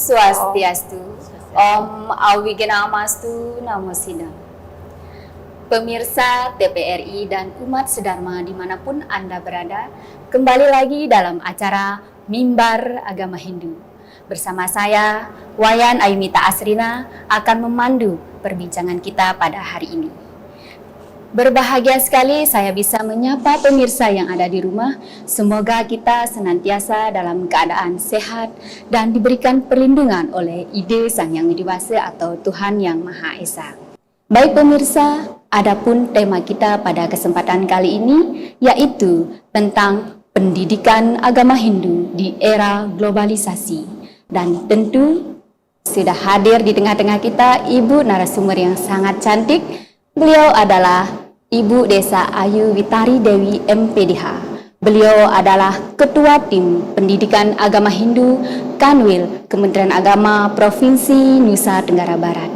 Swastiastu. Om Awigenamastu Namo Buddhaya. Pemirsa TPRI dan umat sedharma dimanapun Anda berada, kembali lagi dalam acara Mimbar Agama Hindu. Bersama saya, Wayan Ayumita Asrina, akan memandu perbincangan kita pada hari ini. Berbahagia sekali saya bisa menyapa pemirsa yang ada di rumah. Semoga kita senantiasa dalam keadaan sehat dan diberikan perlindungan oleh ide Sang Yang Widi Wasa atau Tuhan Yang Maha Esa. Baik pemirsa, adapun tema kita pada kesempatan kali ini yaitu tentang pendidikan agama Hindu di era globalisasi. Dan tentu sudah hadir di tengah-tengah kita ibu narasumber yang sangat cantik. Beliau adalah Ibu Desa Ayu Witari Dewi MPDH. Beliau adalah Ketua Tim Pendidikan Agama Hindu Kanwil Kementerian Agama Provinsi Nusa Tenggara Barat.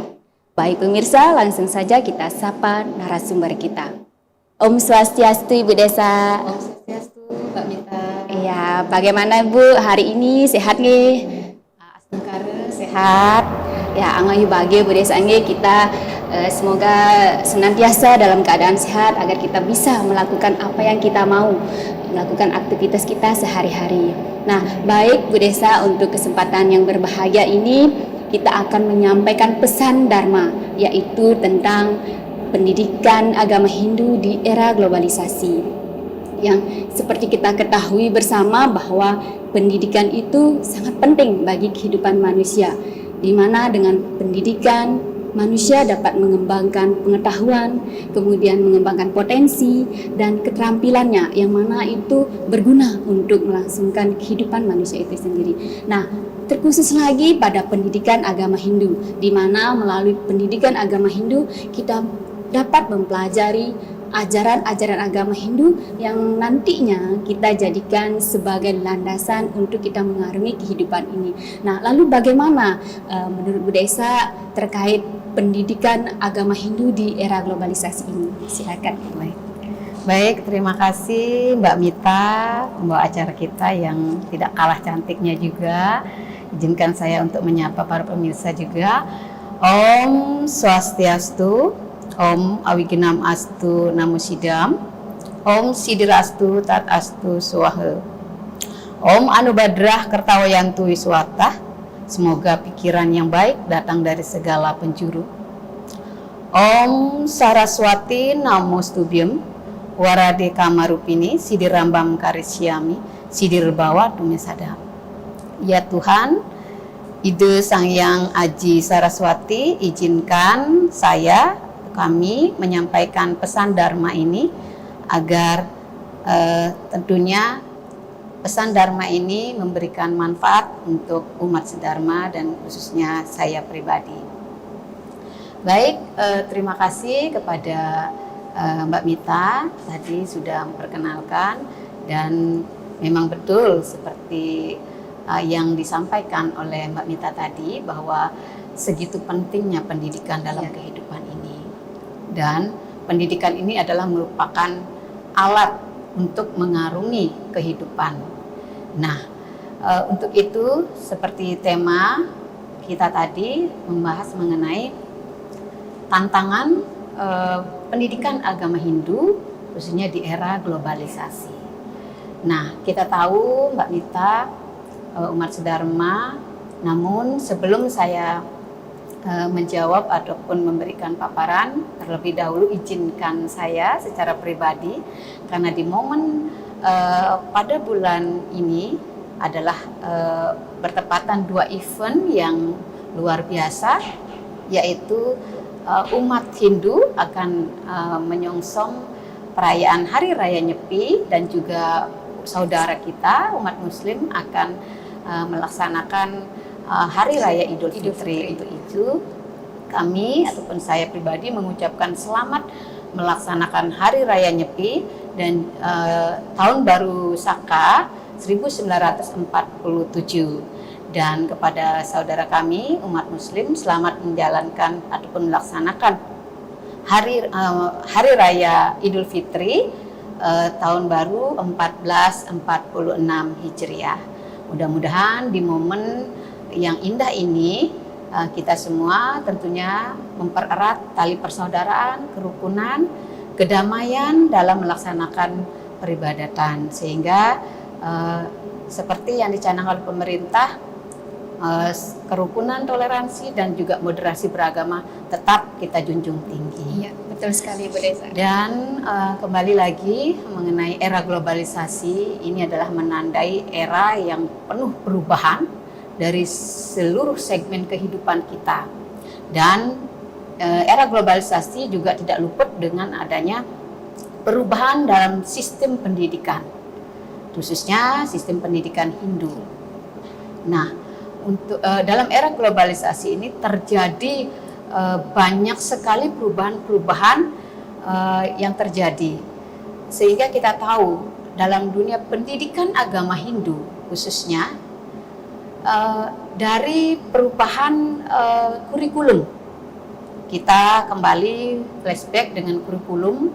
Baik pemirsa, langsung saja kita sapa narasumber kita. Om Swastiastu Ibu Desa. Om Swastiastu Mbak Mita. Iya, bagaimana Ibu hari ini, sehat nih? Asmukara sehat. Ya, angayu bahagia Bu Desa kita semoga senantiasa dalam keadaan sehat agar kita bisa melakukan apa yang kita mau, melakukan aktivitas kita sehari-hari. Nah, baik Bu Desa, untuk kesempatan yang berbahagia ini kita akan menyampaikan pesan Dharma, yaitu tentang pendidikan agama Hindu di era globalisasi. Yang seperti kita ketahui bersama bahwa pendidikan itu sangat penting bagi kehidupan manusia, di mana dengan pendidikan manusia dapat mengembangkan pengetahuan, kemudian mengembangkan potensi dan keterampilannya yang mana itu berguna untuk melangsungkan kehidupan manusia itu sendiri. Nah, terkhusus lagi pada pendidikan agama Hindu, di mana melalui pendidikan agama Hindu kita dapat mempelajari ajaran-ajaran agama Hindu yang nantinya kita jadikan sebagai landasan untuk kita mengarungi kehidupan ini. Nah, lalu bagaimana menurut Bu Desa terkait pendidikan agama Hindu di era globalisasi ini? Silakan. Baik, terima kasih Mbak Mita, pembawa acara kita yang tidak kalah cantiknya juga. Izinkan saya untuk menyapa para pemirsa juga. Om Swastiastu, Om Awigenam Astu Namo Buddhaya, Om Sidirastu Tat Astu Swaha, Om Anubadrah Kertawayantu Wiswata. Semoga pikiran yang baik datang dari segala penjuru. Om Saraswati Namo Stubyam, Warade Kamarupini, Sidirambam Karisyami, Sidirbawa Tumesadam. Ya Tuhan, Ide Sang Yang Aji Saraswati, izinkan kami menyampaikan pesan Dharma ini agar tentunya pesan Dharma ini memberikan manfaat untuk umat sedharma dan khususnya saya pribadi. Baik, terima kasih kepada Mbak Mita tadi sudah memperkenalkan, dan memang betul seperti yang disampaikan oleh Mbak Mita tadi bahwa segitu pentingnya pendidikan dalam kehidupan ini. Dan pendidikan ini adalah merupakan alat untuk mengarungi kehidupan. Nah, untuk itu seperti tema kita tadi membahas mengenai tantangan pendidikan agama Hindu khususnya di era globalisasi. Nah, kita tahu Mbak Mita, umat sedharma, namun sebelum saya menjawab ataupun memberikan paparan, terlebih dahulu izinkan saya secara pribadi, karena di momen pada bulan ini adalah bertepatan dua event yang luar biasa, yaitu umat Hindu akan menyongsong perayaan Hari Raya Nyepi, dan juga saudara kita umat Muslim akan melaksanakan Hari Raya Idul Fitri. Untuk itu kami ataupun saya pribadi mengucapkan selamat melaksanakan Hari Raya Nyepi dan Tahun Baru Saka 1947. Dan kepada saudara kami umat Muslim, selamat menjalankan ataupun melaksanakan Hari Raya Idul Fitri Tahun Baru 1446 Hijriah. Mudah-mudahan di momen yang indah ini, kita semua tentunya mempererat tali persaudaraan, kerukunan, kedamaian dalam melaksanakan peribadatan, sehingga seperti yang dicanangkan oleh pemerintah, kerukunan, toleransi, dan juga moderasi beragama tetap kita junjung tinggi. Iya, betul sekali Bu Desa. Dan kembali lagi mengenai era globalisasi, ini adalah menandai era yang penuh perubahan dari seluruh segmen kehidupan kita. Dan era globalisasi juga tidak luput dengan adanya perubahan dalam sistem pendidikan, khususnya sistem pendidikan Hindu. Nah, untuk dalam era globalisasi ini terjadi banyak sekali perubahan-perubahan yang terjadi, sehingga kita tahu dalam dunia pendidikan agama Hindu khususnya dari perubahan kurikulum, kita kembali flashback dengan kurikulum,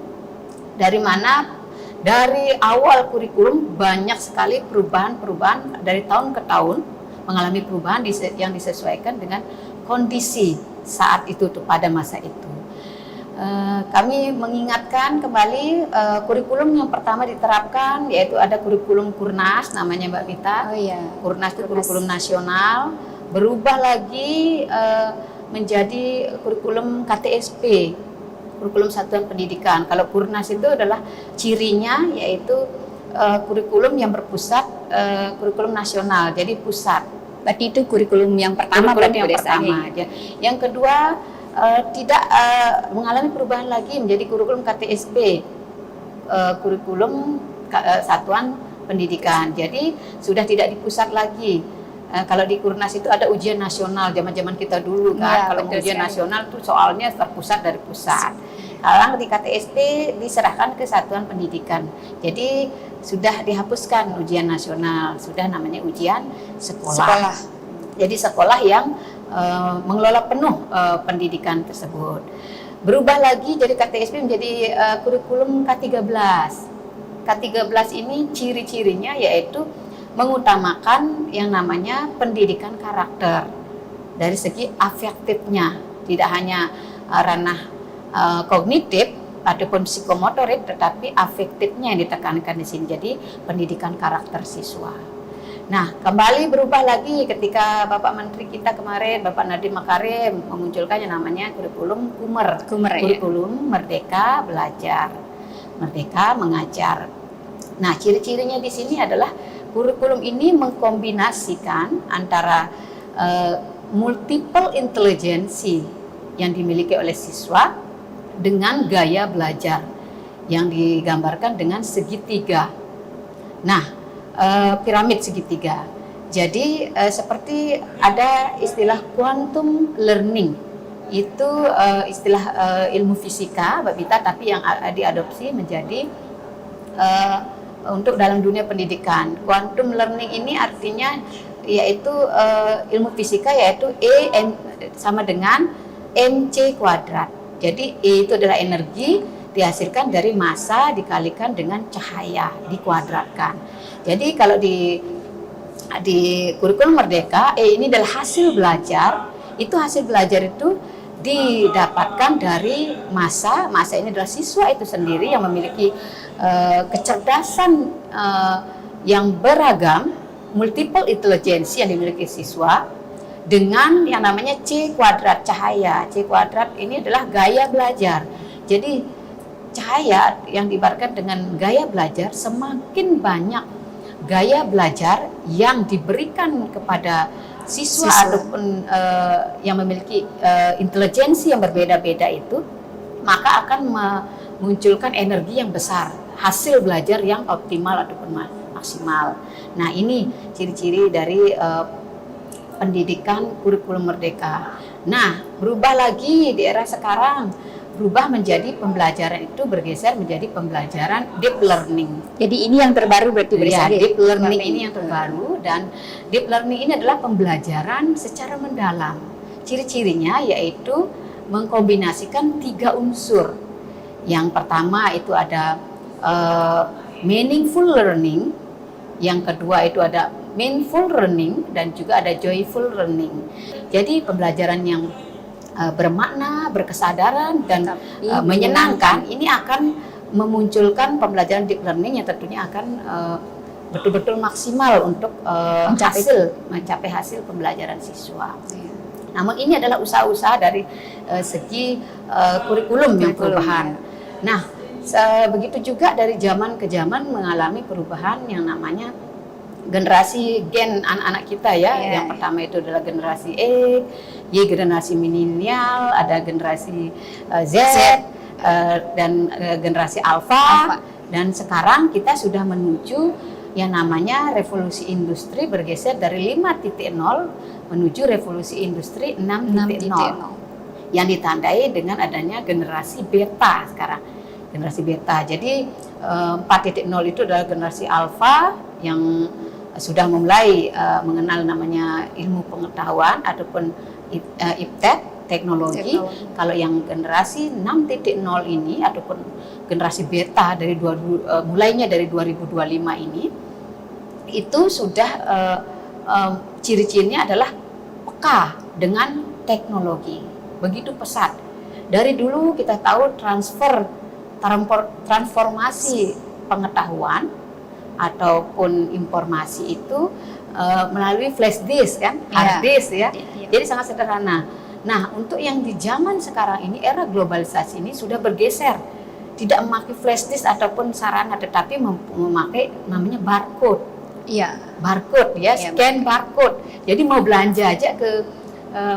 dari mana dari awal kurikulum banyak sekali perubahan-perubahan dari tahun ke tahun, mengalami perubahan yang disesuaikan dengan kondisi saat itu pada masa itu. Kami mengingatkan kembali kurikulum yang pertama diterapkan, yaitu ada kurikulum Kurnas, namanya Mbak Mita. Oh iya. Kurnas itu kurikulum nasional, berubah lagi menjadi kurikulum KTSP, kurikulum Satuan Pendidikan. Kalau Kurnas itu adalah cirinya yaitu kurikulum yang berpusat, kurikulum nasional, jadi pusat. Berarti itu kurikulum yang pertama, Kurikulum yang Bu Desa. pertama. Yang kedua tidak mengalami perubahan lagi menjadi kurikulum KTSP, kurikulum Satuan Pendidikan. Jadi sudah tidak di pusat lagi. Kalau di Kurnas itu ada ujian nasional zaman-zaman kita dulu kan. Ya, kalau ujian nasional itu soalnya terpusat dari pusat. Kalau di KTSP diserahkan ke Satuan Pendidikan. Jadi sudah dihapuskan ujian nasional, sudah namanya ujian sekolah. Jadi sekolah yang mengelola penuh pendidikan tersebut. Berubah lagi jadi KTSP menjadi kurikulum K13. K13 ini ciri-cirinya yaitu mengutamakan yang namanya pendidikan karakter dari segi afektifnya, tidak hanya ranah kognitif ataupun psikomotorik, tetapi afektifnya yang ditekankan di sini. Jadi pendidikan karakter siswa. Nah, kembali berubah lagi ketika Bapak Menteri kita kemarin, Bapak Nadiem Makarim, memunculkan yang namanya kurikulum KUMER, kurikulum Merdeka Belajar, Merdeka Mengajar. Nah, ciri-cirinya di sini adalah kurikulum ini mengkombinasikan antara multiple intelligensi yang dimiliki oleh siswa dengan gaya belajar yang digambarkan dengan segitiga. Nah, piramid segitiga. Jadi seperti ada istilah quantum learning, itu istilah ilmu fisika, Mbak Bita, tapi yang diadopsi menjadi untuk dalam dunia pendidikan. Quantum learning ini artinya yaitu ilmu fisika, yaitu E sama dengan mc kuadrat. Jadi E itu adalah energi dihasilkan dari massa dikalikan dengan cahaya dikuadratkan. Jadi kalau di kurikulum Merdeka, E ini adalah hasil belajar. Itu hasil belajar itu didapatkan dari massa. Massa ini adalah siswa itu sendiri yang memiliki kecerdasan yang beragam, multiple intelligensi yang dimiliki siswa, dengan yang namanya C kuadrat, cahaya. C kuadrat ini adalah gaya belajar. Jadi cahaya yang diibaratkan dengan gaya belajar, semakin banyak gaya belajar yang diberikan kepada siswa ataupun yang memiliki intelijensi yang berbeda-beda itu, maka akan memunculkan energi yang besar, hasil belajar yang optimal ataupun maksimal. Nah, ini ciri-ciri dari pendidikan kurikulum Merdeka. Nah, berubah lagi di era sekarang, berubah menjadi pembelajaran itu bergeser menjadi pembelajaran deep learning. Jadi ini yang terbaru berarti ya, deep learning ini yang terbaru, dan deep learning ini adalah pembelajaran secara mendalam. Ciri-cirinya yaitu mengkombinasikan 3 unsur. Yang pertama itu ada meaningful learning, yang kedua itu ada meaningful learning dan juga ada joyful learning. Jadi pembelajaran yang bermakna, berkesadaran dan menyenangkan ini akan memunculkan pembelajaran deep learning yang tentunya akan betul-betul maksimal untuk mencapai hasil pembelajaran siswa. Namun ini adalah usaha-usaha dari segi kurikulum yang perubahan. Nah, begitu juga dari zaman ke zaman mengalami perubahan yang namanya generasi gen anak-anak kita ya. Yang pertama itu adalah generasi X, Y generasi milenial, ada generasi Z, dan generasi Alpha. Dan sekarang kita sudah menuju yang namanya revolusi industri, bergeser dari 5.0 menuju revolusi industri 6.0 yang ditandai dengan adanya generasi beta sekarang. Generasi beta. Jadi 4.0 itu adalah generasi alfa yang sudah mulai mengenal namanya ilmu pengetahuan ataupun iptek, teknologi. Kalau yang generasi 6.0 ini ataupun generasi beta dari mulainya dari 2025 ini itu sudah ciri-cirinya adalah peka dengan teknologi. Begitu pesat. Dari dulu kita tahu transformasi pengetahuan ataupun informasi itu melalui flash disk kan, hard disk ya. Jadi sangat sederhana. Nah, untuk yang di zaman sekarang ini era globalisasi ini sudah bergeser, tidak memakai flash disk ataupun sarana, tetapi memakai namanya barcode. Barcode ya, scan barcode. Jadi mau belanja aja ke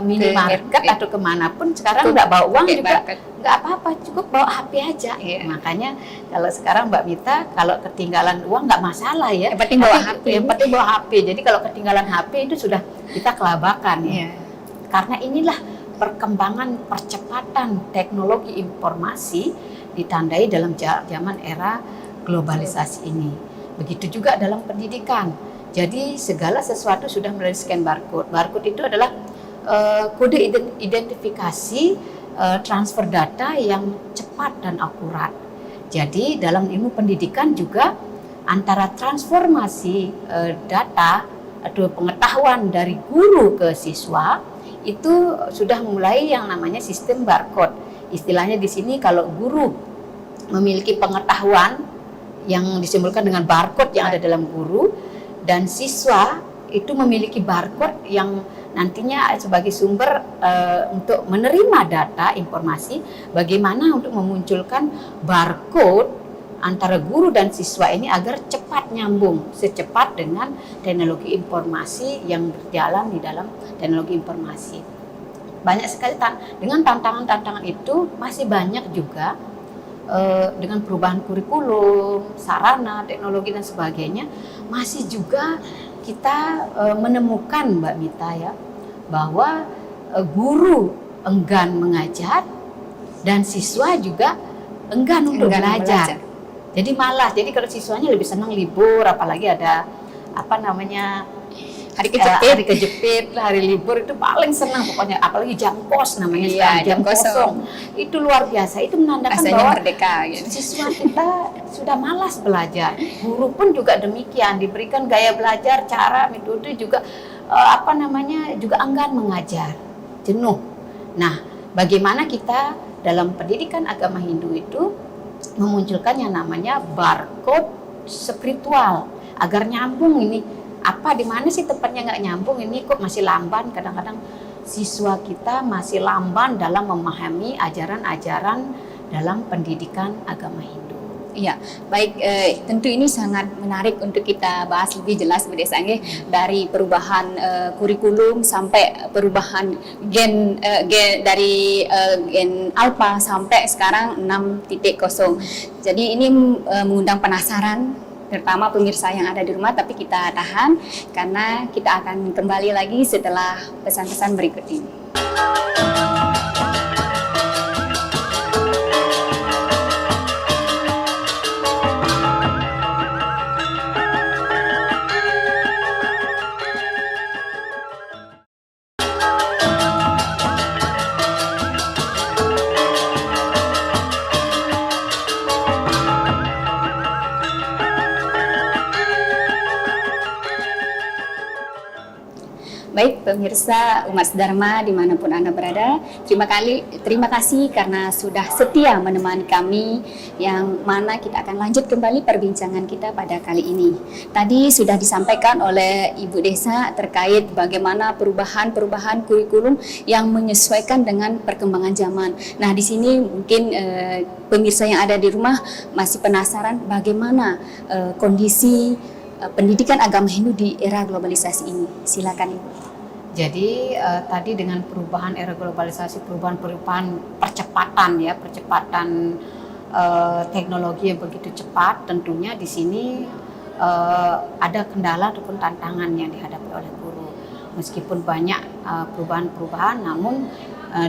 minimarket atau kemanapun sekarang nggak bawa uang juga nggak apa-apa, cukup bawa HP aja. Makanya kalau sekarang Mbak Mita kalau ketinggalan uang nggak masalah ya, yang penting bawa HP. Yang penting bawa HP. Jadi kalau ketinggalan HP itu sudah kita kelabakan ya. Karena inilah perkembangan percepatan teknologi informasi ditandai dalam zaman era globalisasi ini. Begitu juga dalam pendidikan. Jadi segala sesuatu sudah melalui scan barcode. Barcode itu adalah kode identifikasi transfer data yang cepat dan akurat. Jadi dalam ilmu pendidikan juga antara transformasi data atau pengetahuan dari guru ke siswa itu sudah mulai yang namanya sistem barcode. Istilahnya di sini kalau guru memiliki pengetahuan yang disimbolkan dengan barcode yang ada dalam guru, dan siswa itu memiliki barcode yang nantinya sebagai sumber untuk menerima data informasi, bagaimana untuk memunculkan barcode antara guru dan siswa ini agar cepat nyambung, secepat dengan teknologi informasi yang berjalan di dalam teknologi informasi. Banyak sekali dengan tantangan-tantangan itu masih banyak juga dengan perubahan kurikulum, sarana, teknologi dan sebagainya, masih juga kita menemukan Mbak Mita ya, bahwa guru enggan mengajar dan siswa juga enggan untuk belajar. Jadi malas. Jadi kalau siswanya lebih senang libur, apalagi ada hari kejepit, hari libur itu paling senang pokoknya, apalagi jam kos namanya, jam kosong. Itu luar biasa. Itu menandakan bahwa merdeka, gitu. Siswa kita sudah malas belajar. Guru pun juga demikian, diberikan gaya belajar, cara, metode juga juga enggan mengajar, jenuh. Nah, bagaimana kita dalam pendidikan agama Hindu itu memunculkan yang namanya barcode spiritual agar nyambung ini. Di mana sih tempatnya nggak nyambung ini, kok masih lamban? Kadang-kadang siswa kita masih lamban dalam memahami ajaran-ajaran dalam pendidikan agama Hindu. Iya, baik. Tentu ini sangat menarik untuk kita bahas lebih jelas, Bu Desa Angge, dari perubahan kurikulum sampai perubahan gen dari gen alpha sampai sekarang 6.0. Jadi ini mengundang penasaran terutama pemirsa yang ada di rumah, tapi kita tahan karena kita akan kembali lagi setelah pesan-pesan berikut ini. pemirsa Umat Dharma dimanapun Anda berada. Terima kasih karena sudah setia menemani kami, yang mana kita akan lanjut kembali perbincangan kita pada kali ini. Tadi sudah disampaikan oleh Ibu Desa terkait bagaimana perubahan kurikulum yang menyesuaikan dengan perkembangan zaman. Nah, di sini mungkin pemirsa yang ada di rumah masih penasaran bagaimana kondisi pendidikan agama Hindu di era globalisasi ini. Silakan Ibu. Jadi tadi dengan perubahan era globalisasi, perubahan percepatan teknologi yang begitu cepat, tentunya di sini ada kendala ataupun tantangan yang dihadapi oleh guru. Meskipun banyak perubahan-perubahan, namun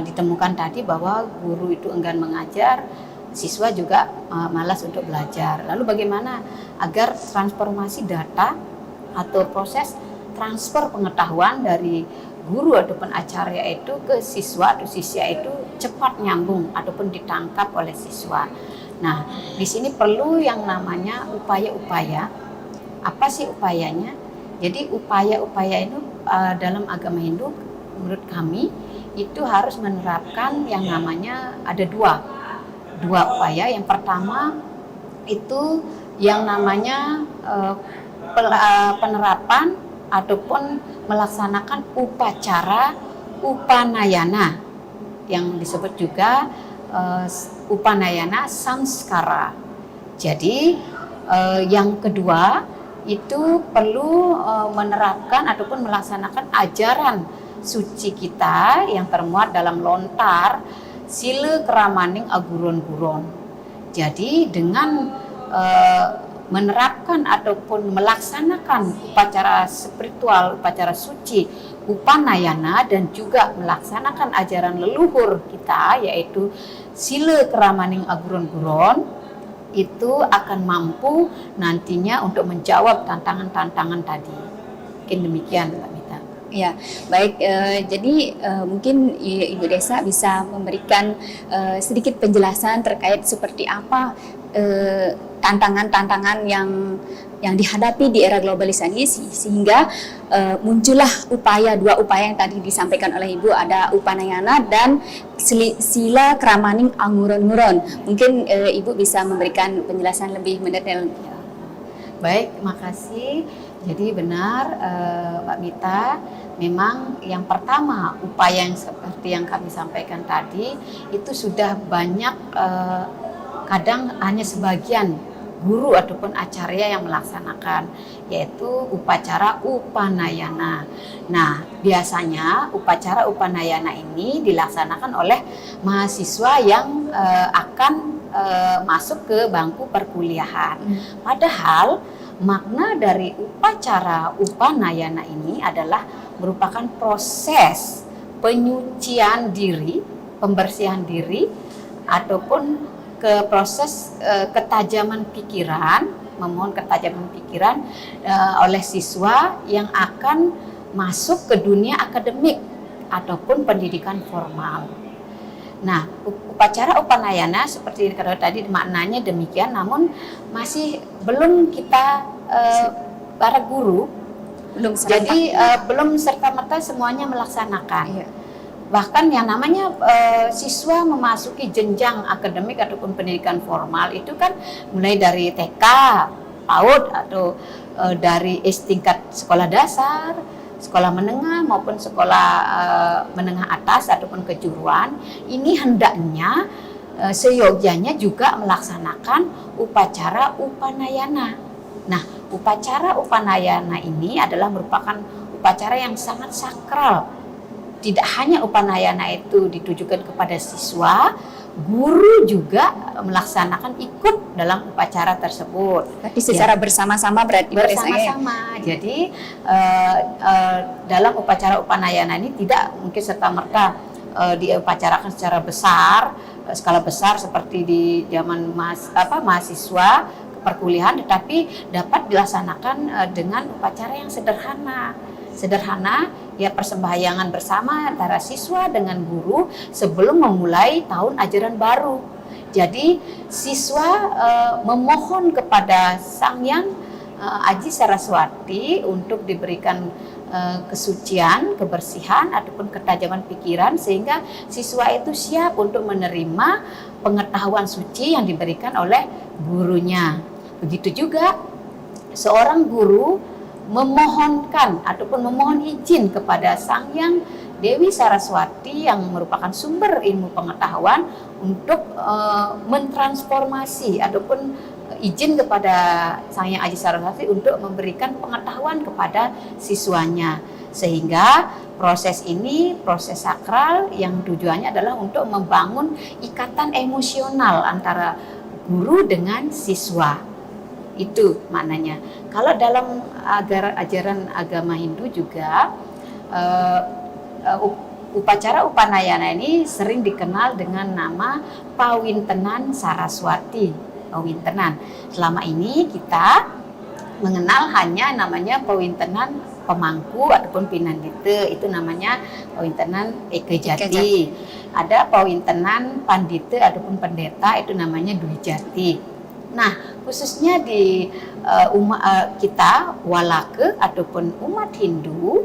ditemukan tadi bahwa guru itu enggan mengajar, siswa juga malas untuk belajar. Lalu bagaimana agar transformasi data atau proses transfer pengetahuan dari guru ataupun acarya itu ke siswa atau siswa itu cepat nyambung ataupun ditangkap oleh siswa. Nah, di sini perlu yang namanya upaya-upaya. Apa sih upayanya? Jadi upaya-upaya itu dalam agama Hindu menurut kami itu harus menerapkan yang namanya ada dua upaya. Yang pertama itu yang namanya penerapan ataupun melaksanakan upacara upanayana, yang disebut juga upanayana samskara. Jadi yang kedua itu perlu menerapkan ataupun melaksanakan ajaran suci kita yang termuat dalam lontar Sila Keramaning Aguron-guron. Jadi dengan menerapkan ataupun melaksanakan upacara spiritual, upacara suci, upanayana, dan juga melaksanakan ajaran leluhur kita yaitu Sila Keramaning Aguron-guron, itu akan mampu nantinya untuk menjawab tantangan-tantangan tadi. Mungkin demikian, Mbak Mita. Ya, baik. Jadi mungkin Ibu Desa bisa memberikan sedikit penjelasan terkait seperti apa tantangan-tantangan yang dihadapi di era globalisasi, sehingga muncullah dua upaya yang tadi disampaikan oleh Ibu, ada upanayana dan Sila Keramaning Aguron-guron. Mungkin Ibu bisa memberikan penjelasan lebih mendetail. Baik, makasih. Jadi benar Mbak Mita, memang yang pertama upaya yang seperti yang kami sampaikan tadi itu sudah banyak, kadang hanya sebagian guru ataupun acarya yang melaksanakan, yaitu upacara upanayana. Nah, biasanya upacara upanayana ini dilaksanakan oleh mahasiswa yang akan masuk ke bangku perkuliahan. Padahal makna dari upacara upanayana ini adalah merupakan proses penyucian diri, pembersihan diri, ataupun ke proses ketajaman pikiran, memohon ketajaman pikiran oleh siswa yang akan masuk ke dunia akademik ataupun pendidikan formal. Nah, upacara upanayana seperti dikatakan tadi maknanya demikian, namun masih belum kita para guru belum serta-merta semuanya melaksanakan. Iya. Bahkan yang namanya siswa memasuki jenjang akademik ataupun pendidikan formal itu kan mulai dari TK, PAUD atau dari tingkat sekolah dasar, sekolah menengah maupun sekolah menengah atas ataupun kejuruan, ini hendaknya seyogyanya juga melaksanakan upacara upanayana. Nah, upacara upanayana ini adalah merupakan upacara yang sangat sakral. Tidak hanya upanayana itu ditujukan kepada siswa, guru juga melaksanakan ikut dalam upacara tersebut. Tapi secara bersama-sama berarti bersama-sama. Jadi dalam upacara upanayana ini tidak mungkin serta-merta diupacarakan secara besar, skala besar seperti di zaman mahasiswa perkuliahan, tetapi dapat dilaksanakan dengan upacara yang sederhana, ya persembahyangan bersama antara siswa dengan guru sebelum memulai tahun ajaran baru. Jadi siswa memohon kepada Sang Hyang Aji Saraswati untuk diberikan kesucian, kebersihan ataupun ketajaman pikiran sehingga siswa itu siap untuk menerima pengetahuan suci yang diberikan oleh gurunya. Begitu juga seorang guru memohonkan ataupun memohon izin kepada Sang Hyang Dewi Saraswati yang merupakan sumber ilmu pengetahuan untuk mentransformasi ataupun izin kepada Sang Hyang Aji Saraswati untuk memberikan pengetahuan kepada siswanya, sehingga proses ini proses sakral yang tujuannya adalah untuk membangun ikatan emosional antara guru dengan siswa. Itu maknanya. Kalau dalam ajaran agama Hindu juga upacara Upanayana ini sering dikenal dengan nama Pawintenan Saraswati. Pawintenan. Selama ini kita mengenal hanya namanya Pawintenan Pemangku ataupun Pinandita, itu namanya Pawintenan Ekejati. Ada Pawintenan Pandita ataupun Pendeta, itu namanya Dwijati. Nah, khususnya di kita Walake ataupun umat Hindu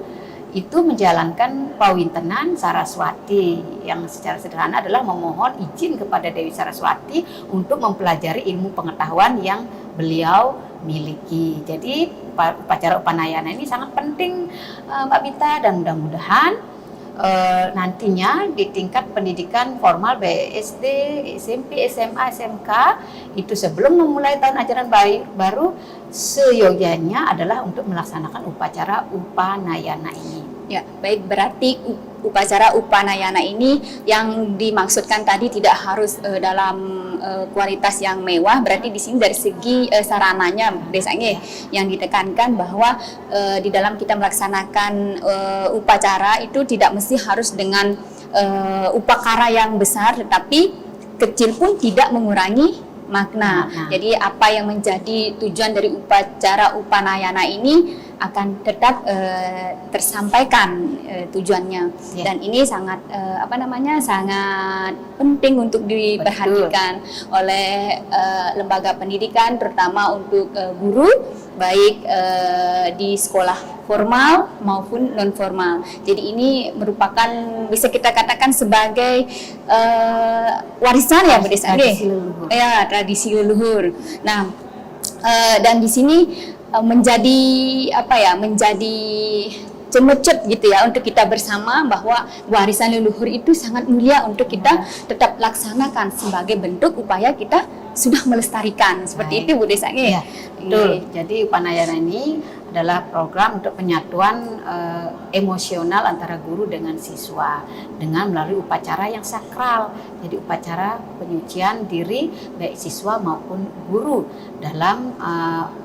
itu menjalankan Pawintenan Saraswati yang secara sederhana adalah memohon izin kepada Dewi Saraswati untuk mempelajari ilmu pengetahuan yang beliau miliki. Jadi upacara Upanayana ini sangat penting, Mbak Mita, dan mudah-mudahan nantinya di tingkat pendidikan formal BSD, SMP, SMA, SMK itu sebelum memulai tahun ajaran baru seyogyanya adalah untuk melaksanakan upacara Upanayana ini. Ya, baik, berarti upacara Upanayana ini yang dimaksudkan tadi tidak harus dalam kualitas yang mewah, berarti di sini dari segi sarananya biasanya yang ditekankan bahwa di dalam kita melaksanakan upacara itu tidak mesti harus dengan upakara yang besar, tetapi kecil pun tidak mengurangi makna. Jadi apa yang menjadi tujuan dari upacara Upanayana ini akan tetap tersampaikan tujuannya, dan ini sangat sangat penting untuk diperhatikan oleh lembaga pendidikan, terutama untuk guru baik di sekolah formal maupun non formal. Jadi ini merupakan bisa kita katakan sebagai warisan ya, tradisi leluhur. Ya, tradisi leluhur. Nah, dan di sini menjadi cemecut gitu ya untuk kita bersama bahwa warisan leluhur itu sangat mulia untuk kita tetap laksanakan sebagai bentuk upaya kita sudah melestarikan. Seperti itu Bu Desange. Ya, betul. Jadi Upanayana ini adalah program untuk penyatuan emosional antara guru dengan siswa dengan melalui upacara yang sakral. Jadi upacara penyucian diri baik siswa maupun guru dalam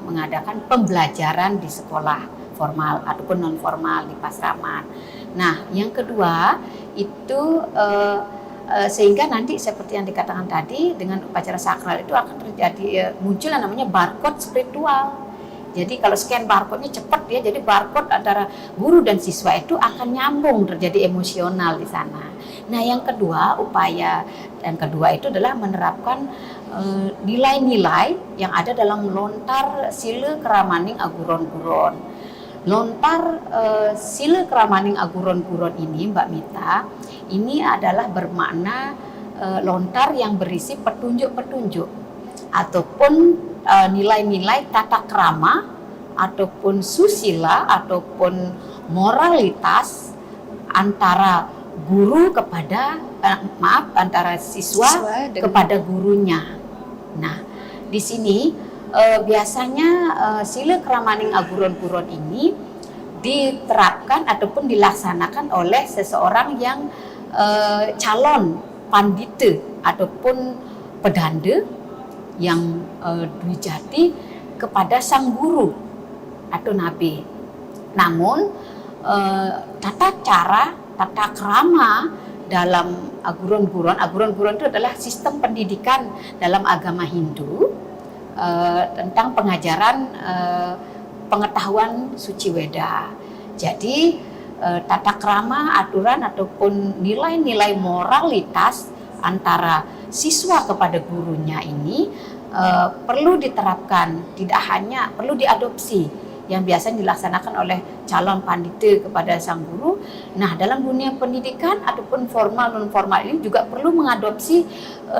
mengadakan pembelajaran di sekolah formal ataupun non formal di pasraman. Nah, yang kedua itu sehingga nanti seperti yang dikatakan tadi dengan upacara sakral itu akan terjadi muncul yang namanya barcode spiritual. Jadi kalau scan barcode-nya cepat ya, jadi barcode antara guru dan siswa itu akan nyambung, terjadi emosional di sana. Nah, yang kedua upaya dan kedua itu adalah menerapkan nilai-nilai yang ada dalam lontar sila keramaning aguron-guron. Lontar sila keramaning aguron-guron ini, Mbak Mita, ini adalah bermakna lontar yang berisi petunjuk-petunjuk ataupun nilai-nilai tata krama ataupun susila ataupun moralitas antara guru kepada antara siswa kepada gurunya. Nah, di sini biasanya sila keramaning aguron-guron ini diterapkan ataupun dilaksanakan oleh seseorang yang calon pandita ataupun pedanda yang Dwijati kepada sang guru atau nabi. Namun tata krama dalam aguron-guron itu adalah sistem pendidikan dalam agama Hindu tentang pengajaran pengetahuan suci Weda. Jadi tata krama, aturan ataupun nilai-nilai moralitas antara siswa kepada gurunya ini perlu diterapkan, tidak hanya perlu diadopsi. yang biasanya dilaksanakan oleh calon pandita kepada sang guru. Nah, dalam dunia pendidikan ataupun formal non formal ini juga perlu mengadopsi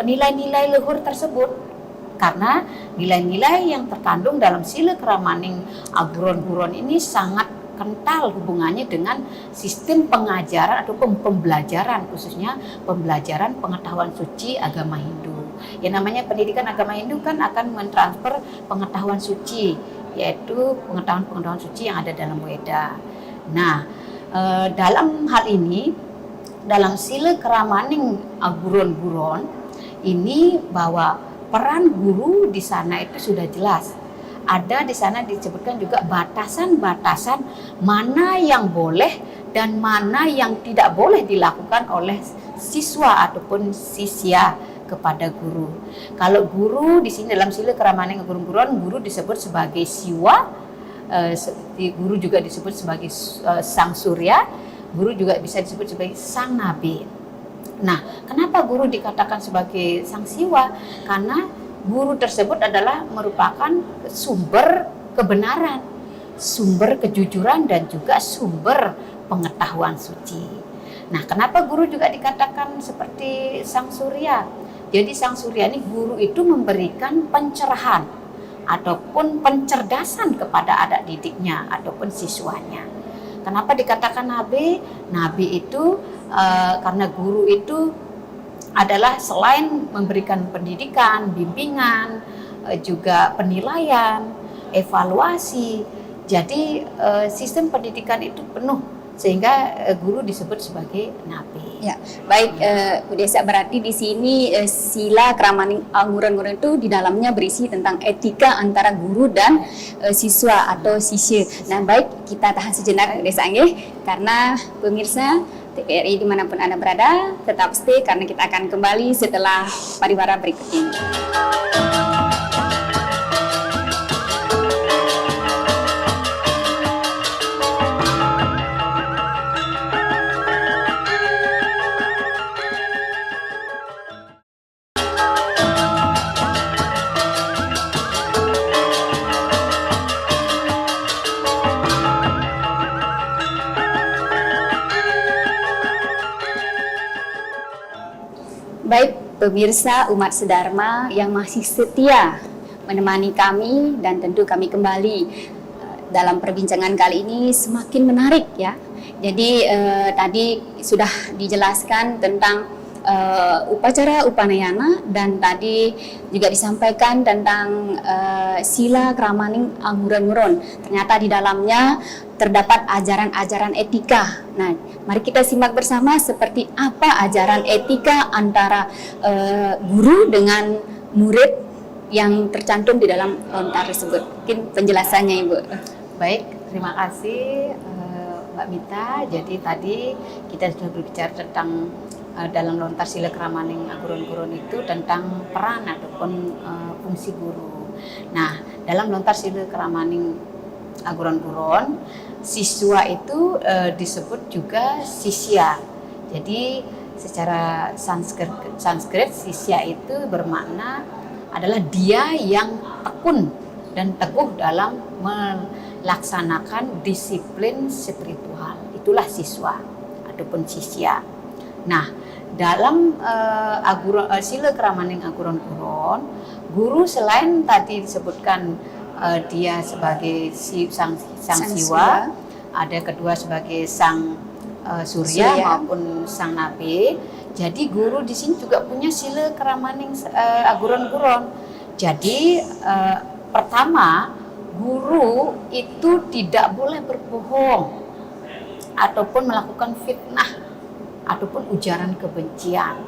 nilai-nilai luhur tersebut, karena nilai-nilai yang terkandung dalam Sila Kramaning Aguron Guron ini sangat kental hubungannya dengan sistem pengajaran ataupun pembelajaran, khususnya pembelajaran pengetahuan suci agama Hindu. Yang namanya pendidikan agama Hindu kan akan mentransfer pengetahuan suci, yaitu pengetahuan-pengetahuan suci yang ada dalam Weda. Nah, dalam hal ini, dalam Sila Kramaning Aguron Guron ini, bahwa peran guru di sana itu sudah jelas. Ada di sana disebutkan juga batasan-batasan mana yang boleh dan mana yang tidak boleh dilakukan oleh siswa ataupun sisya kepada guru. Kalau guru di sini dalam Sila Kramaning Aguron Guron, guru disebut sebagai siwa, guru juga disebut sebagai sang surya, guru juga bisa disebut sebagai sang nabi. Nah, kenapa guru dikatakan sebagai sang siwa? Karena guru tersebut adalah merupakan sumber kebenaran, sumber kejujuran, dan juga sumber pengetahuan suci. Nah, kenapa guru juga dikatakan seperti sang surya? Jadi sang surya ini, guru itu memberikan pencerahan ataupun pencerdasan kepada anak didiknya ataupun siswanya. Kenapa dikatakan nabi? Nabi itu karena guru itu adalah selain memberikan pendidikan, bimbingan, juga penilaian, evaluasi. Jadi sistem pendidikan itu penuh, sehingga guru disebut sebagai nabi. Ya, baik Bu Desa, berarti di sini Sila Kramaning Aguron Guron itu di dalamnya berisi tentang etika antara guru dan siswa atau sisya. Nah, baik, kita tahan sejenak Bu Desa Angge, karena pemirsa TVRI dimanapun Anda berada, tetap stay karena kita akan kembali setelah pariwara berikut ini. Baik, pemirsa umat sedharma yang masih setia menemani kami, dan tentu kami kembali dalam perbincangan kali ini semakin menarik ya. Jadi tadi sudah dijelaskan tentang upacara upanayana, dan tadi juga disampaikan tentang Sila Kramaning Aguron Guron. Ternyata di dalamnya terdapat ajaran-ajaran etika. Nah, mari kita simak bersama seperti apa ajaran etika antara guru dengan murid yang tercantum di dalam lontar tersebut. Mungkin penjelasannya, Ibu. Baik, terima kasih Mbak Mita. Jadi tadi kita sudah berbicara tentang dalam lontar Sila Kramaning Aguron Guron itu tentang peran ataupun fungsi guru. Nah, dalam lontar Sila Kramaning Aguron Guron, siswa itu disebut juga sisya. Jadi secara Sanskrit sisya itu bermakna adalah dia yang tekun dan teguh dalam melaksanakan disiplin spiritual. Itulah siswa ataupun sisya. Nah, dalam Sila Kramaning Aguron Guron, guru selain tadi disebutkan dia sebagai sang siwa, ada kedua sebagai sang surya maupun sang nabi. Jadi guru di sini juga punya Sila Kramaning Aguron Guron. Jadi pertama, guru itu tidak boleh berbohong ataupun melakukan fitnah ataupun ujaran kebencian.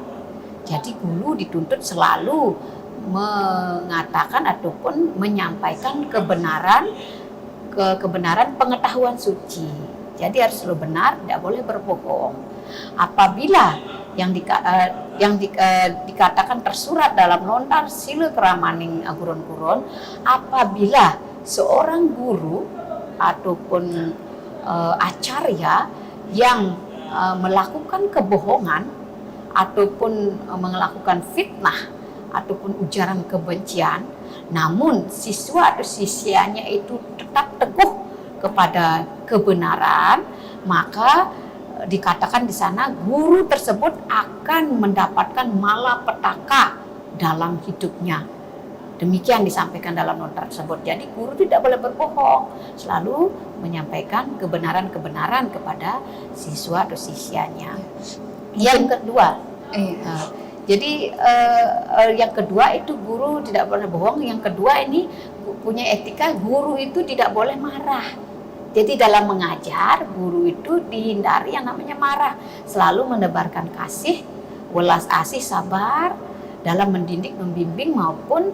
Jadi guru dituntut selalu mengatakan ataupun menyampaikan kebenaran pengetahuan suci. Jadi harus selalu benar, tidak boleh berbohong. Apabila yang dikatakan tersurat dalam lontar Sila Kramaning Aguron Guron, apabila seorang guru ataupun acarya yang melakukan kebohongan ataupun melakukan fitnah ataupun ujaran kebencian, namun siswa atau sisyanya itu tetap teguh kepada kebenaran, maka dikatakan di sana guru tersebut akan mendapatkan malapetaka dalam hidupnya. Demikian disampaikan dalam nota tersebut. Jadi guru tidak boleh berbohong, selalu menyampaikan kebenaran-kebenaran kepada siswa atau siswanya. Yang kedua, jadi yang kedua itu guru tidak boleh bohong. Yang kedua ini punya etika, guru itu tidak boleh marah. Jadi dalam mengajar, guru itu dihindari yang namanya marah. Selalu menebarkan kasih, welas asih, sabar dalam mendidik, membimbing maupun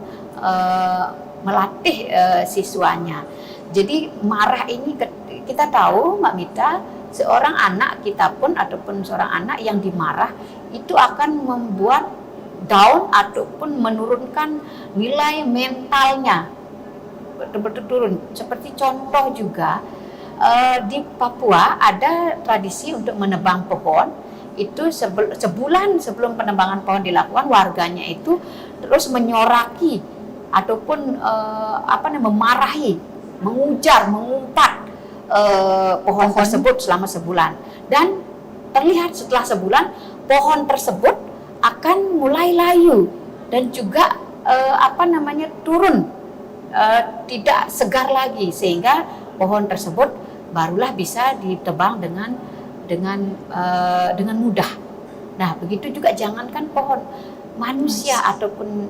melatih siswanya. Jadi marah ini kita tahu Mbak Mita, seorang anak kita pun ataupun seorang anak yang dimarah itu akan membuat down ataupun menurunkan nilai mentalnya, betul-betul turun. Seperti contoh juga di Papua ada tradisi untuk menebang pohon. Itu sebulan sebelum penebangan pohon dilakukan, warganya itu terus menyoraki ataupun memarahi, mengujar, mengumpat pohon tersebut selama sebulan. Dan terlihat setelah sebulan pohon tersebut akan mulai layu dan juga turun, tidak segar lagi, sehingga pohon tersebut barulah bisa ditebang dengan mudah. Nah, begitu juga jangankan pohon, manusia ataupun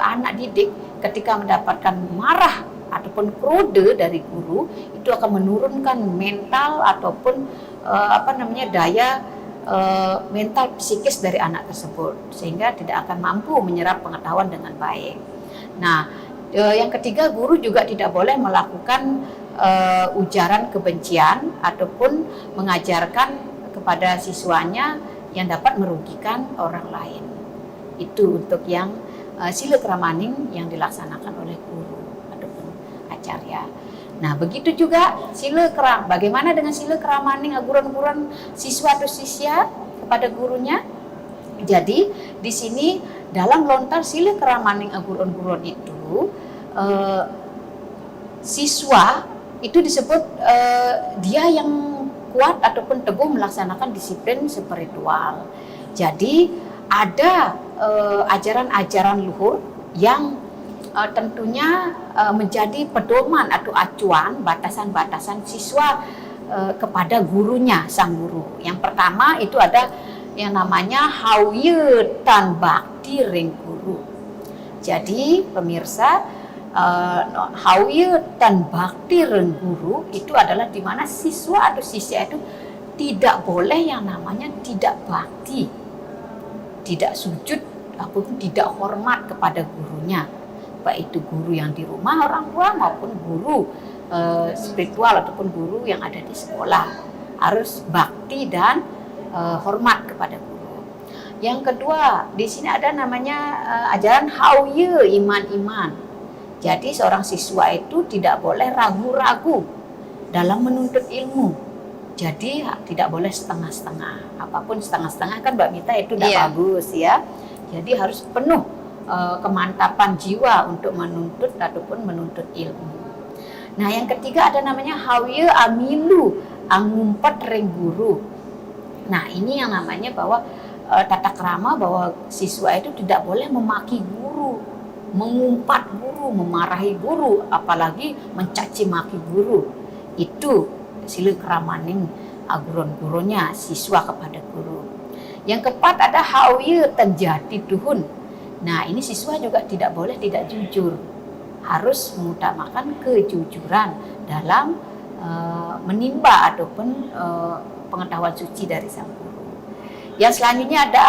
anak didik ketika mendapatkan marah ataupun kode dari guru itu akan menurunkan mental ataupun daya mental psikis dari anak tersebut, sehingga tidak akan mampu menyerap pengetahuan dengan baik. Nah, yang ketiga, guru juga tidak boleh melakukan ujaran kebencian ataupun mengajarkan kepada siswanya yang dapat merugikan orang lain. Itu untuk yang sila keramaning yang dilaksanakan oleh guru ataupun acarya. Nah, begitu juga bagaimana dengan sila keramaning aguran-aguran siswa atau sisya kepada gurunya? Jadi di sini dalam lontar sila keramaning aguran-aguran itu siswa itu disebut dia yang kuat ataupun teguh melaksanakan disiplin spiritual. Jadi ada ajaran-ajaran luhur yang tentunya menjadi pedoman atau acuan batasan-batasan siswa kepada gurunya, sang guru. Yang pertama itu ada yang namanya hawye tan bakti ring guru. Jadi pemirsa, hawye tan bakti ring guru itu adalah di mana siswa atau siswa itu tidak boleh yang namanya tidak bakti, tidak sujud ataupun tidak hormat kepada gurunya, baik itu guru yang di rumah orang tua maupun guru spiritual ataupun guru yang ada di sekolah. Harus bakti dan hormat kepada guru. Yang kedua, di sini ada namanya ajaran hawye iman-iman. Jadi seorang siswa itu tidak boleh ragu-ragu dalam menuntut ilmu. Jadi tidak boleh setengah-setengah. Apapun setengah-setengah kan Mbak Mita itu tidak bagus ya. Jadi harus penuh kemantapan jiwa untuk menuntut ataupun menuntut ilmu. Nah, yang ketiga ada namanya hawye amilu angumpet ring guru. Nah, ini yang namanya bahwa tata krama bahwa siswa itu tidak boleh memaki guru, mengumpat guru, memarahi guru, apalagi mencaci maki guru. Itu sila keramaning aguron-gurunya siswa kepada guru. Yang keempat ada hawye tenjati duhun. Nah, ini siswa juga tidak boleh tidak jujur. Harus mengutamakan kejujuran dalam menimba ataupun pengetahuan suci dari sang guru. Yang selanjutnya ada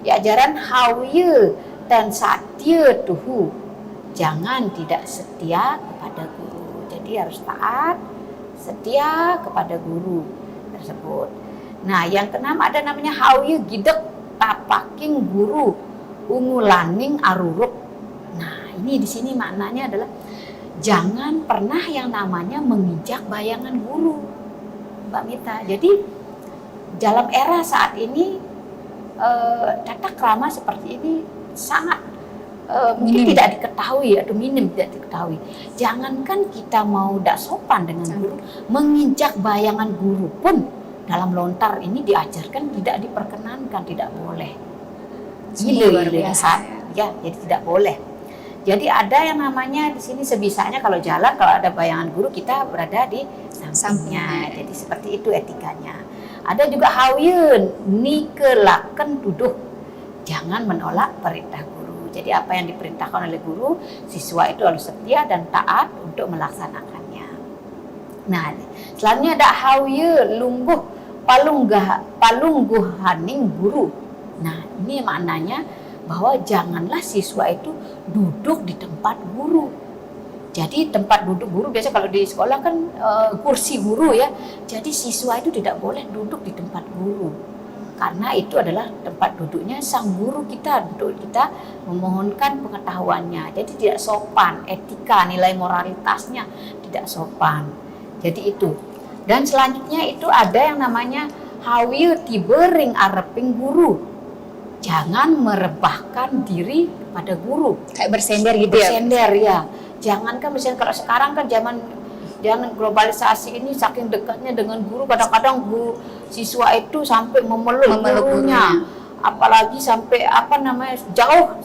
ajaran hawye dan satya tuhu. Jangan tidak setia kepada guru. Jadi harus taat, setia kepada guru tersebut. Nah, yang keenam ada namanya hawye gidek tapaking guru ungulaning arurup. Nah, ini di sini maknanya adalah jangan pernah yang namanya menginjak bayangan guru, Mbak Mita. Jadi dalam era saat ini tata krama seperti ini sangat mungkin Minim. tidak diketahui atau minim tidak diketahui. Jangankan kita mau tidak sopan dengan guru, menginjak bayangan guru pun dalam lontar ini diajarkan tidak diperkenankan, tidak boleh. Luar biasa. Ya, jadi tidak boleh. Jadi ada yang namanya di sini sebisanya kalau jalan, kalau ada bayangan guru kita berada di sampingnya. Jadi seperti itu etikanya. Ada juga hawieun, nikelaken tuduh. Jangan menolak perintah guru. Jadi apa yang diperintahkan oleh guru, siswa itu harus setia dan taat untuk melaksanakannya. Nah, selanjutnya ada hawieun lungguh palungguhaning guru. Nah, ini maknanya bahwa janganlah siswa itu duduk di tempat guru. Jadi tempat duduk guru biasa kalau di sekolah kan kursi guru ya. Jadi siswa itu tidak boleh duduk di tempat guru. Karena itu adalah tempat duduknya sang guru kita untuk kita memohonkan pengetahuannya. Jadi tidak sopan, etika, nilai moralitasnya tidak sopan. Jadi itu. Dan selanjutnya itu ada yang namanya hawieu tibering areping guru. Jangan merebahkan diri pada guru. Kayak bersender gitu ya. Bersender ya. Jangankan misalnya kalau sekarang kan zaman globalisasi ini saking dekatnya dengan guru, kadang-kadang guru siswa itu sampai memeluk gurunya. Apalagi sampai jauh.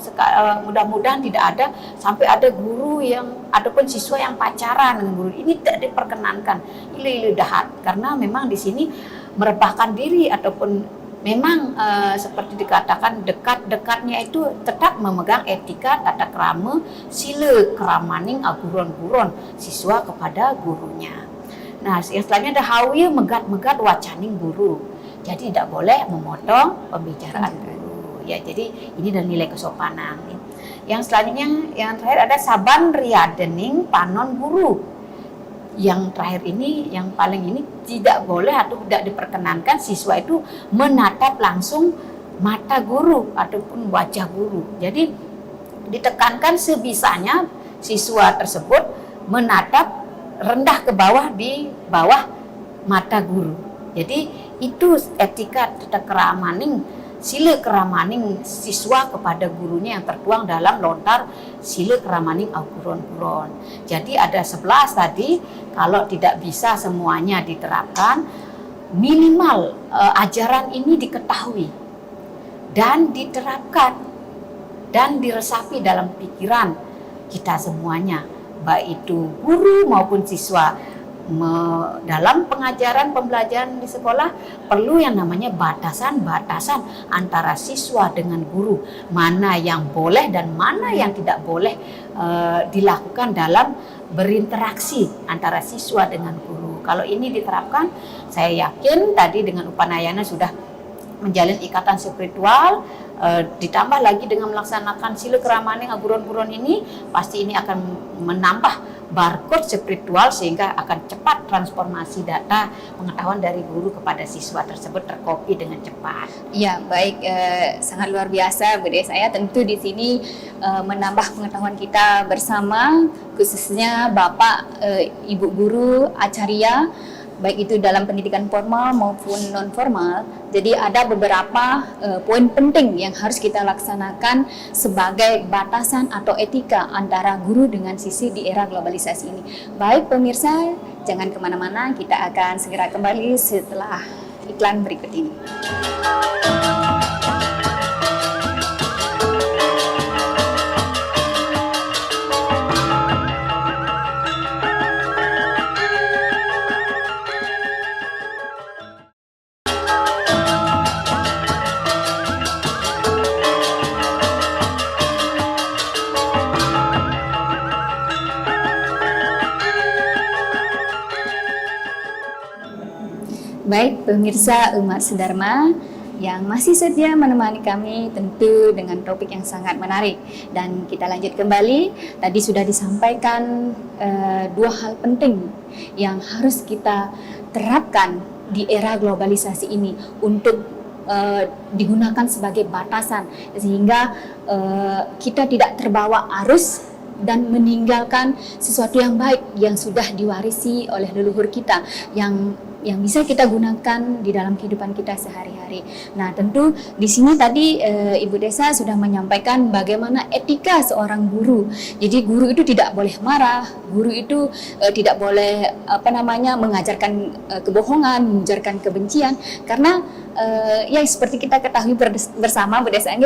Mudah-mudahan tidak ada sampai ada guru yang ataupun siswa yang pacaran dengan guru. Ini tidak diperkenankan. Ini dahat karena memang di sini merebahkan diri ataupun memang seperti dikatakan dekat-dekatnya itu tetap memegang etika tata krama sila keramaning aguron-guron siswa kepada gurunya. Nah, yang selanjutnya ada hawieu megat-megat wacaning guru. Jadi tidak boleh memotong pembicaraan guru. Ya, jadi ini adalah nilai kesopanan. Yang selanjutnya yang terakhir ada saban riadening panon guru. Yang terakhir ini, yang paling ini tidak boleh atau tidak diperkenankan siswa itu menatap langsung mata guru ataupun wajah guru. Jadi ditekankan sebisanya siswa tersebut menatap rendah ke bawah di bawah mata guru. Jadi itu etika tata keramaning sila keramaning siswa kepada gurunya yang tertuang dalam lontar sila keramaning aguron-guron. Jadi ada 11 tadi, kalau tidak bisa semuanya diterapkan, minimal ajaran ini diketahui dan diterapkan dan diresapi dalam pikiran kita semuanya, baik itu guru maupun siswa. Dalam pengajaran pembelajaran di sekolah perlu yang namanya batasan-batasan antara siswa dengan guru, mana yang boleh dan mana yang tidak boleh dilakukan dalam berinteraksi antara siswa dengan guru. Kalau ini diterapkan, saya yakin tadi dengan Upanayana sudah menjalin ikatan spiritual, ditambah lagi dengan melaksanakan sila keramaning aguron-guron ini, pasti ini akan menambah barcode spiritual sehingga akan cepat transformasi data pengetahuan dari guru kepada siswa tersebut terkopi dengan cepat. Ya, baik, sangat luar biasa Bu De. Saya tentu di sini menambah pengetahuan kita bersama, khususnya Bapak, Ibu guru, acarya, baik itu dalam pendidikan formal maupun non formal. Jadi ada beberapa poin penting yang harus kita laksanakan sebagai batasan atau etika antara guru dengan siswi di era globalisasi ini. Baik pemirsa, jangan kemana-mana, kita akan segera kembali setelah iklan berikut ini. Baik pemirsa Umat Sedharma yang masih setia menemani kami tentu dengan topik yang sangat menarik, dan kita lanjut kembali. Tadi sudah disampaikan dua hal penting yang harus kita terapkan di era globalisasi ini untuk digunakan sebagai batasan sehingga kita tidak terbawa arus dan meninggalkan sesuatu yang baik yang sudah diwarisi oleh leluhur kita, yang bisa kita gunakan di dalam kehidupan kita sehari-hari. Nah, tentu di sini tadi Ibu Desa sudah menyampaikan bagaimana etika seorang guru. Jadi guru itu tidak boleh marah, guru itu tidak boleh mengajarkan kebohongan, mengajarkan kebencian, karena ya seperti kita ketahui bersama Bu Desa,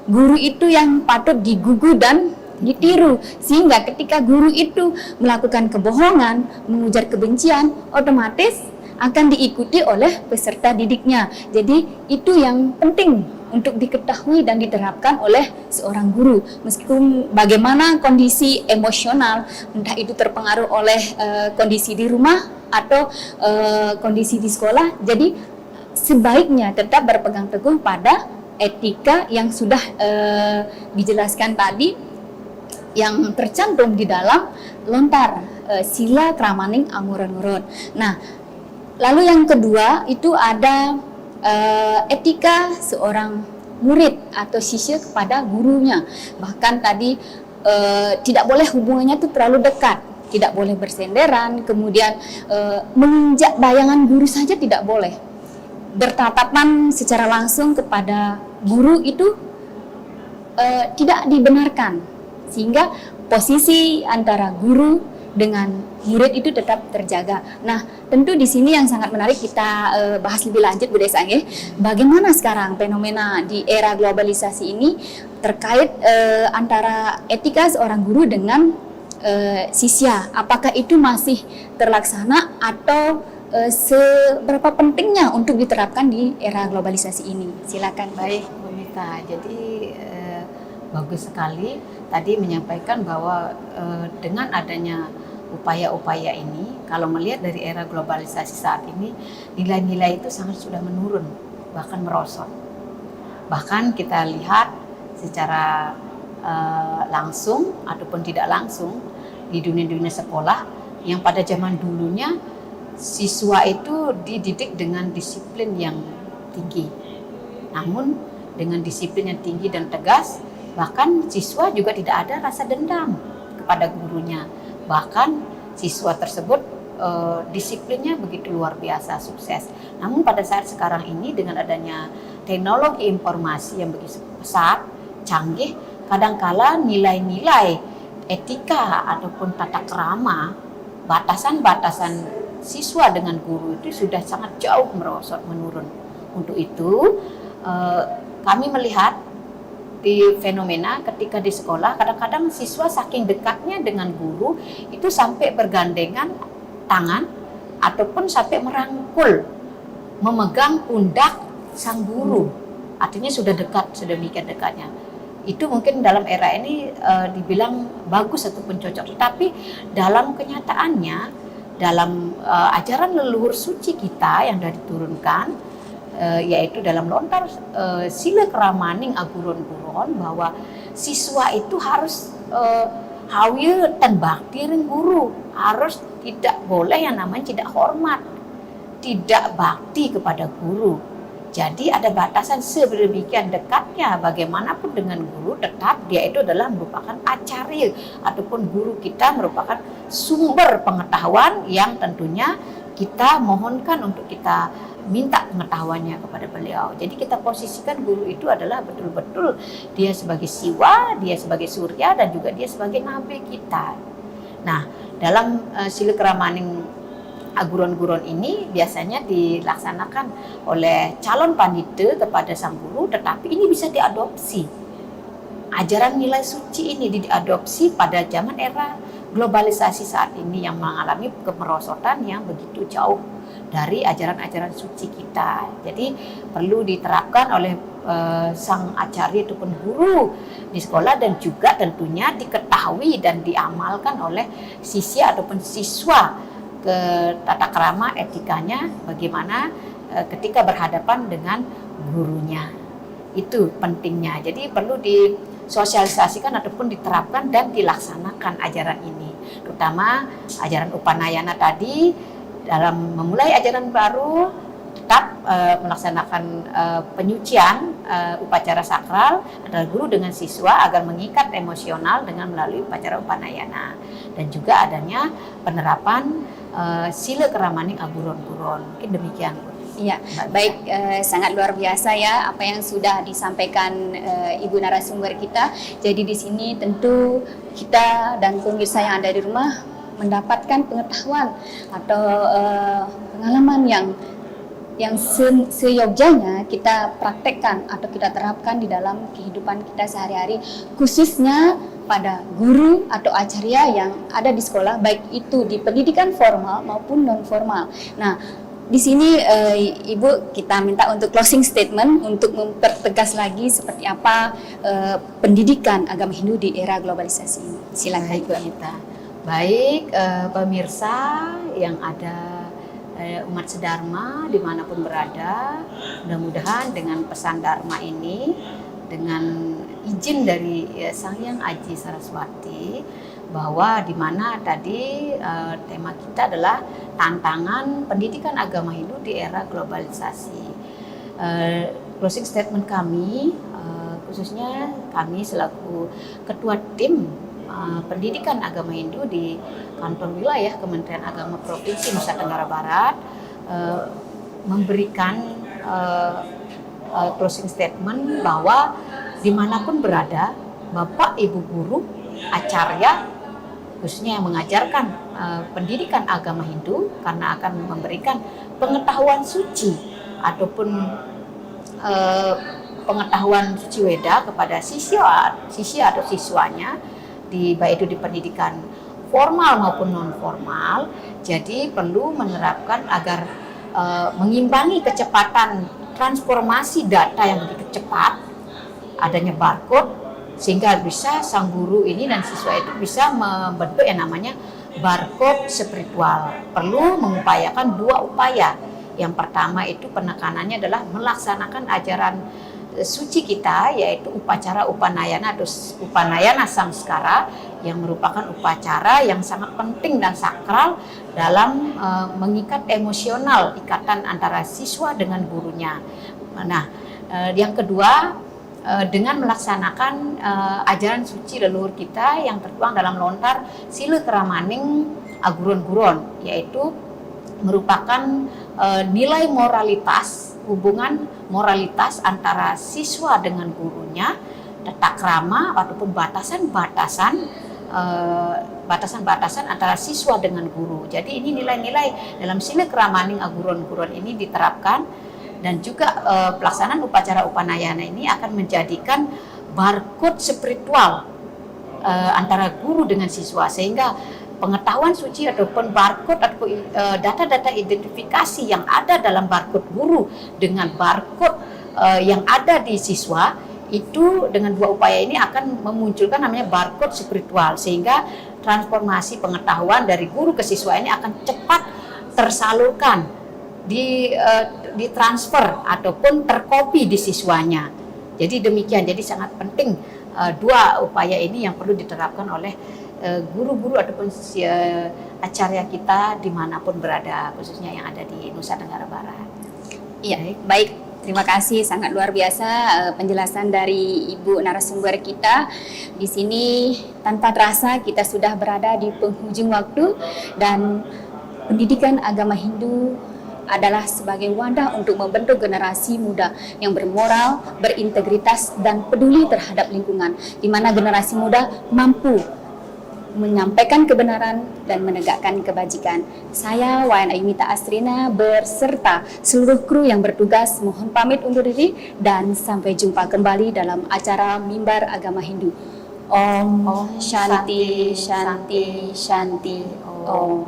guru itu yang patut digugu dan ditiru, sehingga ketika guru itu melakukan kebohongan, mengujar kebencian, otomatis akan diikuti oleh peserta didiknya. Jadi itu yang penting untuk diketahui dan diterapkan oleh seorang guru. Meskipun bagaimana kondisi emosional, entah itu terpengaruh oleh kondisi di rumah atau kondisi di sekolah, jadi sebaiknya tetap berpegang teguh pada etika yang sudah dijelaskan tadi, yang tercantum di dalam lontar sila kramaning angguron-ngurun. Nah, lalu yang kedua itu ada etika seorang murid atau siswa kepada gurunya. Bahkan tadi tidak boleh hubungannya itu terlalu dekat, tidak boleh bersenderan, kemudian menginjak bayangan guru saja tidak boleh. Bertatapan secara langsung kepada guru itu tidak dibenarkan, sehingga posisi antara guru dengan murid itu tetap terjaga. Nah, tentu di sini yang sangat menarik kita bahas lebih lanjut Bu Desa, bagaimana sekarang fenomena di era globalisasi ini terkait antara etika seorang guru dengan siswa. Apakah itu masih terlaksana atau seberapa pentingnya untuk diterapkan di era globalisasi ini? Silakan. Baik, Bu Mita. Jadi bagus sekali tadi menyampaikan bahwa dengan adanya upaya-upaya ini, kalau melihat dari era globalisasi saat ini, nilai-nilai itu sangat sudah menurun, bahkan merosot. Bahkan kita lihat secara langsung ataupun tidak langsung di dunia-dunia sekolah, yang pada zaman dulunya siswa itu dididik dengan disiplin yang tinggi. Namun dengan disiplin yang tinggi dan tegas, bahkan siswa juga tidak ada rasa dendam kepada gurunya. Bahkan siswa tersebut disiplinnya begitu luar biasa, sukses. Namun pada saat sekarang ini dengan adanya teknologi informasi yang begitu pesat, canggih, kadangkala nilai-nilai etika ataupun tata krama, batasan-batasan siswa dengan guru itu sudah sangat jauh merosot, menurun. Untuk itu kami melihat di fenomena ketika di sekolah, kadang-kadang siswa saking dekatnya dengan guru itu sampai bergandengan tangan ataupun sampai merangkul, memegang pundak sang guru. Artinya sudah dekat, sedemikian dekatnya. Itu mungkin dalam era ini dibilang bagus ataupun cocok, tetapi dalam kenyataannya, dalam ajaran leluhur suci kita yang sudah diturunkan, yaitu dalam lontar sila kramaning aguron-guron, bahwa siswa itu harus hawi dan bakti ring guru, harus tidak boleh yang namanya tidak hormat, tidak bakti kepada guru. Jadi ada batasan sedemikian dekatnya, bagaimanapun dengan guru tetap dia itu adalah merupakan acarya ataupun guru kita, merupakan sumber pengetahuan yang tentunya kita mohonkan untuk kita minta pengetahuannya kepada beliau. Jadi kita posisikan guru itu adalah betul-betul dia sebagai siwa, dia sebagai surya, dan juga dia sebagai nabi kita. Nah, dalam sila kramaning aguron-guron ini biasanya dilaksanakan oleh calon pandita kepada sang guru, tetapi ini bisa diadopsi. Ajaran nilai suci ini diadopsi pada zaman era globalisasi saat ini yang mengalami kemerosotan yang begitu jauh dari ajaran-ajaran suci kita. Jadi perlu diterapkan oleh sang acarya ataupun guru di sekolah, dan juga tentunya diketahui dan diamalkan oleh siswa ataupun siswa ke tata krama etikanya bagaimana ketika berhadapan dengan gurunya. Itu pentingnya. Jadi perlu disosialisasikan ataupun diterapkan dan dilaksanakan ajaran ini. Terutama ajaran Upanayana tadi, dalam memulai ajaran baru tetap melaksanakan penyucian upacara sakral antara guru dengan siswa agar mengikat emosional dengan melalui upacara upanayana, dan juga adanya penerapan sila keramaning aguron-guron. Mungkin demikian. Iya, baik, sangat luar biasa ya apa yang sudah disampaikan Ibu narasumber kita. Jadi di sini tentu kita dan pemirsa yang ada di rumah mendapatkan pengetahuan atau pengalaman yang seyogyanya kita praktekkan atau kita terapkan di dalam kehidupan kita sehari-hari, khususnya pada guru atau acarya yang ada di sekolah, baik itu di pendidikan formal maupun non formal. Nah, di sini Ibu kita minta untuk closing statement untuk mempertegas lagi seperti apa pendidikan agama Hindu di era globalisasi ini. Silakan Ibu Anita. Baik, pemirsa yang ada umat sedharma dimanapun berada, mudah-mudahan dengan pesan dharma ini, dengan izin dari Sang Hyang Aji Saraswati, bahwa di mana tadi tema kita adalah tantangan pendidikan agama Hindu di era globalisasi. Closing statement kami, khususnya kami selaku ketua tim pendidikan agama Hindu di kantor wilayah Kementerian Agama Provinsi Nusa Tenggara Barat, memberikan closing statement bahwa dimanapun berada, Bapak Ibu guru, acarya, khususnya yang mengajarkan pendidikan agama Hindu, karena akan memberikan pengetahuan suci ataupun pengetahuan suci Weda kepada siswa atau siswanya, baik itu di pendidikan formal maupun non formal. Jadi perlu menerapkan agar mengimbangi kecepatan transformasi data yang begitu cepat, adanya barcode, sehingga bisa sang guru ini dan siswa itu bisa membentuk yang namanya barcode spiritual. Perlu mengupayakan 2 upaya. Yang pertama itu penekanannya adalah melaksanakan ajaran suci kita, yaitu upacara upanayana atau upanayana samskara, yang merupakan upacara yang sangat penting dan sakral dalam mengikat emosional ikatan antara siswa dengan gurunya. Nah, yang kedua, dengan melaksanakan ajaran suci leluhur kita yang tertuang dalam lontar sila keramaning aguron-guron, yaitu merupakan nilai moralitas, hubungan moralitas antara siswa dengan gurunya, tata krama ataupun batasan-batasan antara siswa dengan guru. Jadi ini nilai-nilai dalam sila keramaning aguron-guron ini diterapkan, dan juga pelaksanaan upacara upanayana ini akan menjadikan barcode spiritual antara guru dengan siswa, sehingga pengetahuan suci ataupun barcode atau data-data identifikasi yang ada dalam barcode guru dengan barcode yang ada di siswa itu, dengan 2 upaya ini akan memunculkan namanya barcode spiritual, sehingga transformasi pengetahuan dari guru ke siswa ini akan cepat tersalurkan, ditransfer ataupun terkopi di siswanya. Jadi demikian, jadi sangat penting 2 upaya ini yang perlu diterapkan oleh guru-guru ataupun acarya kita dimanapun berada, khususnya yang ada di Nusa Tenggara Barat. Iya, baik. Terima kasih, sangat luar biasa penjelasan dari Ibu narasumber kita. Di sini tanpa terasa kita sudah berada di penghujung waktu, dan pendidikan agama Hindu adalah sebagai wadah untuk membentuk generasi muda yang bermoral, berintegritas, dan peduli terhadap lingkungan, di mana generasi muda mampu menyampaikan kebenaran dan menegakkan kebajikan. Saya Wayan Ayumita Astrina beserta seluruh kru yang bertugas mohon pamit undur diri, dan sampai jumpa kembali dalam acara Mimbar Agama Hindu. Om Shanti Shanti Shanti Om.